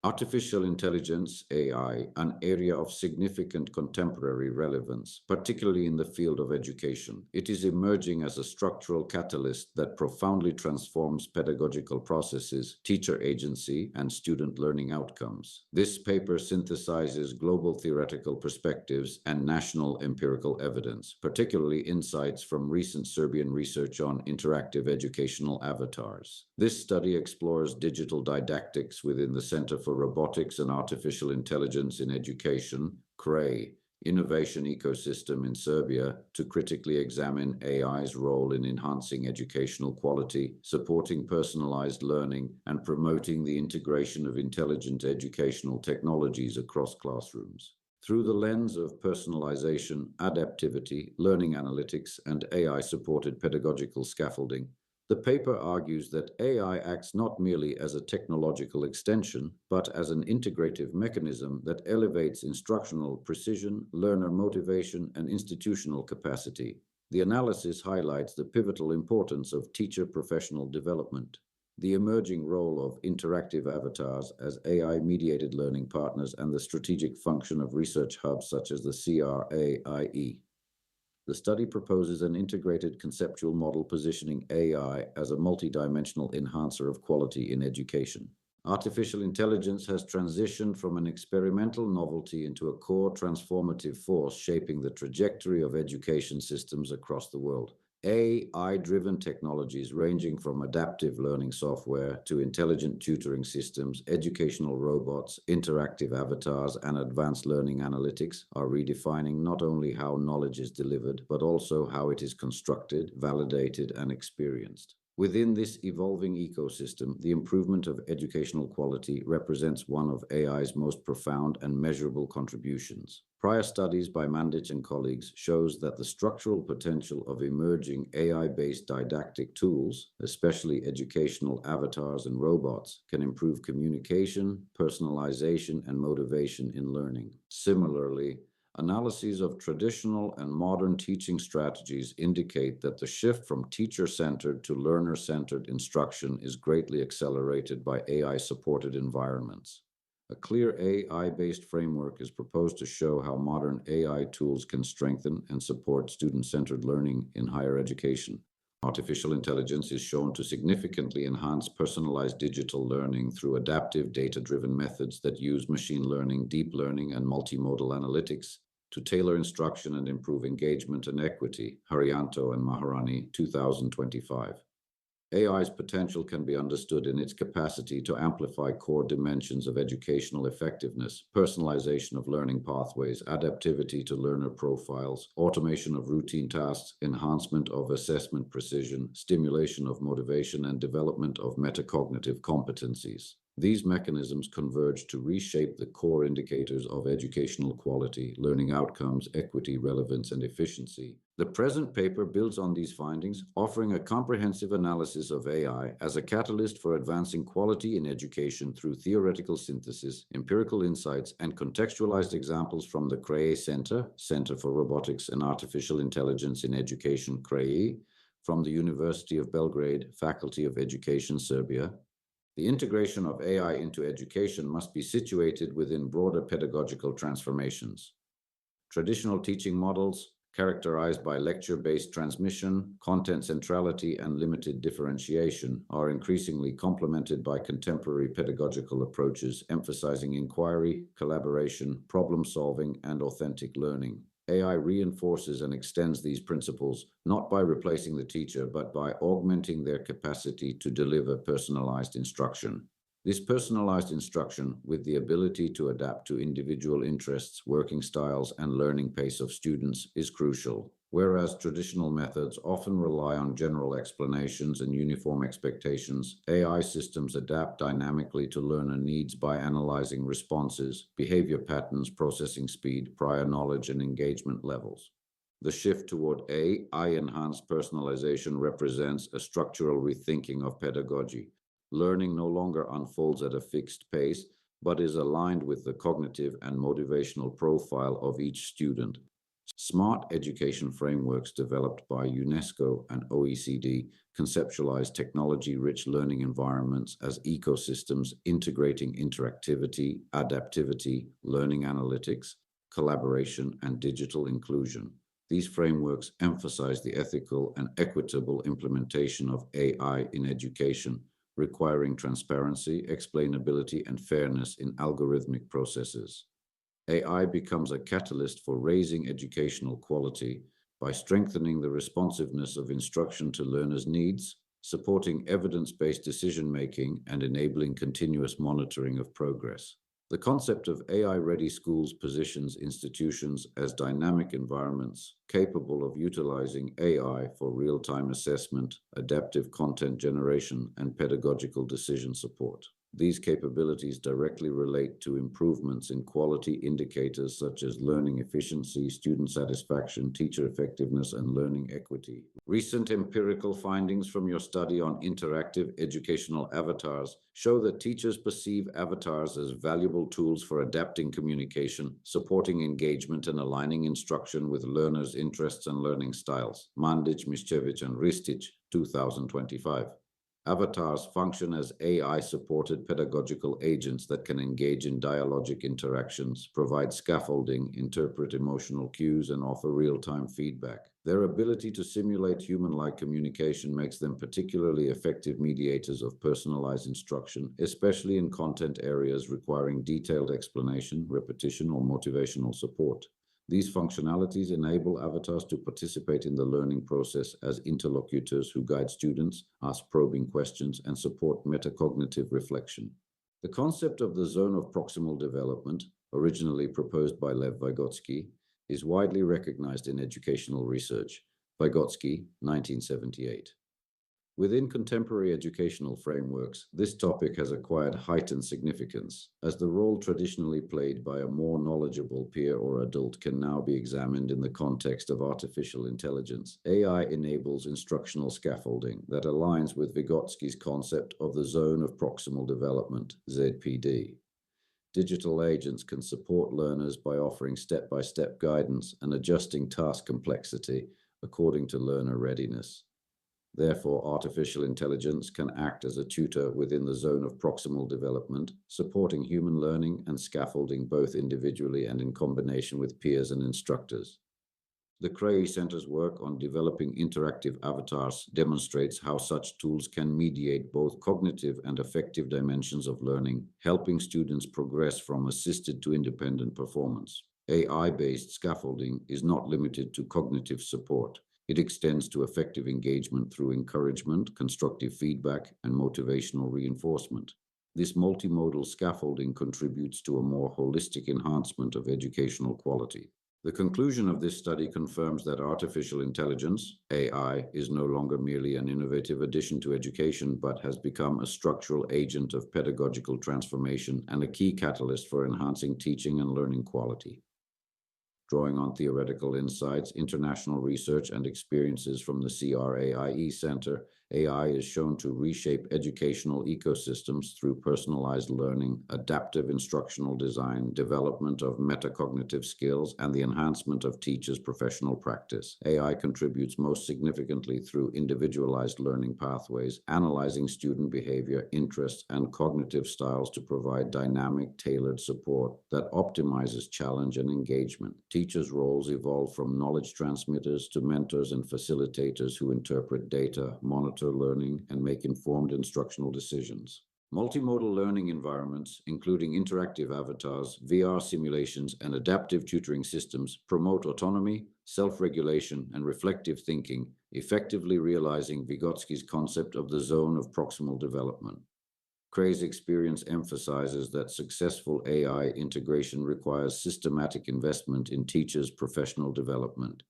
Artificial intelligence, AI, an area of significant contemporary relevance, particularly in the field of education. It is emerging as a structural catalyst that profoundly transforms pedagogical processes, teacher agency, and student learning outcomes. This paper synthesizes global theoretical perspectives and national empirical evidence, particularly insights from recent Serbian research on interactive educational avatars. This study explores digital didactics within the Center for Robotics and Artificial Intelligence in Education, CRE, innovation ecosystem in Serbia to critically examine AI's role in enhancing educational quality, supporting personalized learning, and promoting the integration of intelligent educational technologies across classrooms. Through the lens of personalization, adaptivity, learning analytics, and AI-supported pedagogical scaffolding, the paper argues that AI acts not merely as a technological extension, but as an integrative mechanism that elevates instructional precision, learner motivation, and institutional capacity. The analysis highlights the pivotal importance of teacher professional development, the emerging role of interactive avatars as AI-mediated learning partners, and the strategic function of research hubs such as the CRAIE. The study proposes an integrated conceptual model positioning AI as a multidimensional enhancer of quality in education. Artificial intelligence has transitioned from an experimental novelty into a core transformative force shaping the trajectory of education systems across the world. AI-driven technologies ranging from adaptive learning software to intelligent tutoring systems, educational robots, interactive avatars, and advanced learning analytics are redefining not only how knowledge is delivered, but also how it is constructed, validated, and experienced. Within this evolving ecosystem, the improvement of educational quality represents one of AI's most profound and measurable contributions. Prior studies by Mandić and colleagues shows that the structural potential of emerging AI-based didactic tools, especially educational avatars and robots, can improve communication, personalization, and motivation in learning. Similarly, analyses of traditional and modern teaching strategies indicate that the shift from teacher-centered to learner-centered instruction is greatly accelerated by AI-supported environments. A clear AI-based framework is proposed to show how modern AI tools can strengthen and support student-centered learning in higher education. Artificial intelligence is shown to significantly enhance personalized digital learning through adaptive data-driven methods that use machine learning, deep learning, and multimodal analytics to tailor instruction and improve engagement and equity. Haryanto and Maharani, 2025. AI's potential can be understood in its capacity to amplify core dimensions of educational effectiveness, personalization of learning pathways, adaptivity to learner profiles, automation of routine tasks, enhancement of assessment precision, stimulation of motivation, and development of metacognitive competencies. These mechanisms converge to reshape the core indicators of educational quality, learning outcomes, equity, relevance, and efficiency. The present paper builds on these findings, offering a comprehensive analysis of AI as a catalyst for advancing quality in education through theoretical synthesis, empirical insights, and contextualized examples from the CRE Center for Robotics and Artificial Intelligence in Education, CRE, from the University of Belgrade, Faculty of Education, Serbia. The integration of AI into education must be situated within broader pedagogical transformations. Traditional teaching models, characterized by lecture-based transmission, content centrality, and limited differentiation, are increasingly complemented by contemporary pedagogical approaches emphasizing inquiry, collaboration, problem-solving, and authentic learning. AI reinforces and extends these principles, not by replacing the teacher, but by augmenting their capacity to deliver personalized instruction. This personalized instruction, with the ability to adapt to individual interests, working styles, and learning pace of students, is crucial. Whereas traditional methods often rely on general explanations and uniform expectations, AI systems adapt dynamically to learner needs by analyzing responses, behavior patterns, processing speed, prior knowledge, and engagement levels. The shift toward AI-enhanced personalization represents a structural rethinking of pedagogy. Learning no longer unfolds at a fixed pace, but is aligned with the cognitive and motivational profile of each student. Smart education frameworks developed by UNESCO and OECD conceptualize technology-rich learning environments as ecosystems integrating interactivity, adaptivity, learning analytics, collaboration, and digital inclusion. These frameworks emphasize the ethical and equitable implementation of AI in education, requiring transparency, explainability, and fairness in algorithmic processes. AI becomes a catalyst for raising educational quality by strengthening the responsiveness of instruction to learners' needs, supporting evidence-based decision-making, and enabling continuous monitoring of progress. The concept of AI-ready schools positions institutions as dynamic environments capable of utilizing AI for real-time assessment, adaptive content generation, and pedagogical decision support. These capabilities directly relate to improvements in quality indicators such as learning efficiency, student satisfaction, teacher effectiveness, and learning equity. Recent empirical findings from your study on interactive educational avatars show that teachers perceive avatars as valuable tools for adapting communication, supporting engagement, and aligning instruction with learners' interests and learning styles. Mandić, and Ristic, 2025. Avatars function as AI-supported pedagogical agents that can engage in dialogic interactions, provide scaffolding, interpret emotional cues, and offer real-time feedback. Their ability to simulate human-like communication makes them particularly effective mediators of personalized instruction, especially in content areas requiring detailed explanation, repetition, or motivational support. These functionalities enable avatars to participate in the learning process as interlocutors who guide students, ask probing questions, and support metacognitive reflection. The concept of the zone of proximal development, originally proposed by Lev Vygotsky, is widely recognized in educational research. Vygotsky, 1978. Within contemporary educational frameworks, this topic has acquired heightened significance, as the role traditionally played by a more knowledgeable peer or adult can now be examined in the context of artificial intelligence. AI enables instructional scaffolding that aligns with Vygotsky's concept of the zone of proximal development, ZPD. Digital agents can support learners by offering step-by-step guidance and adjusting task complexity according to learner readiness. Therefore, artificial intelligence can act as a tutor within the zone of proximal development, supporting human learning and scaffolding both individually and in combination with peers and instructors. The Cray Center's work on developing interactive avatars demonstrates how such tools can mediate both cognitive and affective dimensions of learning, helping students progress from assisted to independent performance. AI-based scaffolding is not limited to cognitive support. It extends to effective engagement through encouragement, constructive feedback, and motivational reinforcement. This multimodal scaffolding contributes to a more holistic enhancement of educational quality. The conclusion of this study confirms that artificial intelligence, AI, is no longer merely an innovative addition to education, but has become a structural agent of pedagogical transformation and a key catalyst for enhancing teaching and learning quality. Drawing on theoretical insights, international research, and experiences from the CRAIE Center, AI is shown to reshape educational ecosystems through personalized learning, adaptive instructional design, development of metacognitive skills, and the enhancement of teachers' professional practice. AI contributes most significantly through individualized learning pathways, analyzing student behavior, interests, and cognitive styles to provide dynamic, tailored support that optimizes challenge and engagement. Teachers' roles evolve from knowledge transmitters to mentors and facilitators who interpret data, monitor learning, and make informed instructional decisions. Multimodal learning environments, including interactive avatars, VR simulations, and adaptive tutoring systems, promote autonomy, self-regulation, and reflective thinking, effectively realizing Vygotsky's concept of the zone of proximal development. Cray's experience emphasizes that successful AI integration requires systematic investment in teachers' professional development.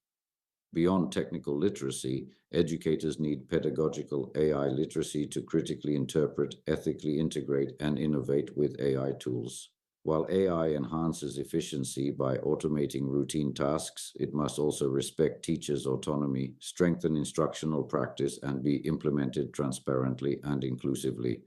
Beyond technical literacy, educators need pedagogical AI literacy to critically interpret, ethically integrate, and innovate with AI tools. While AI enhances efficiency by automating routine tasks, it must also respect teachers' autonomy, strengthen instructional practice, and be implemented transparently and inclusively.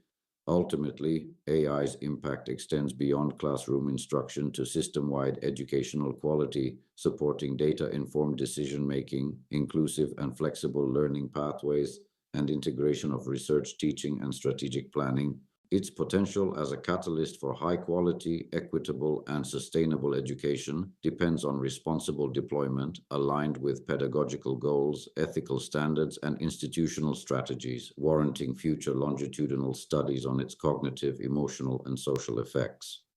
Ultimately, AI's impact extends beyond classroom instruction to system-wide educational quality, supporting data-informed decision-making, inclusive and flexible learning pathways, and integration of research, teaching, and strategic planning. Its potential as a catalyst for high-quality, equitable, and sustainable education depends on responsible deployment aligned with pedagogical goals, ethical standards, and institutional strategies, warranting future longitudinal studies on its cognitive, emotional, and social effects.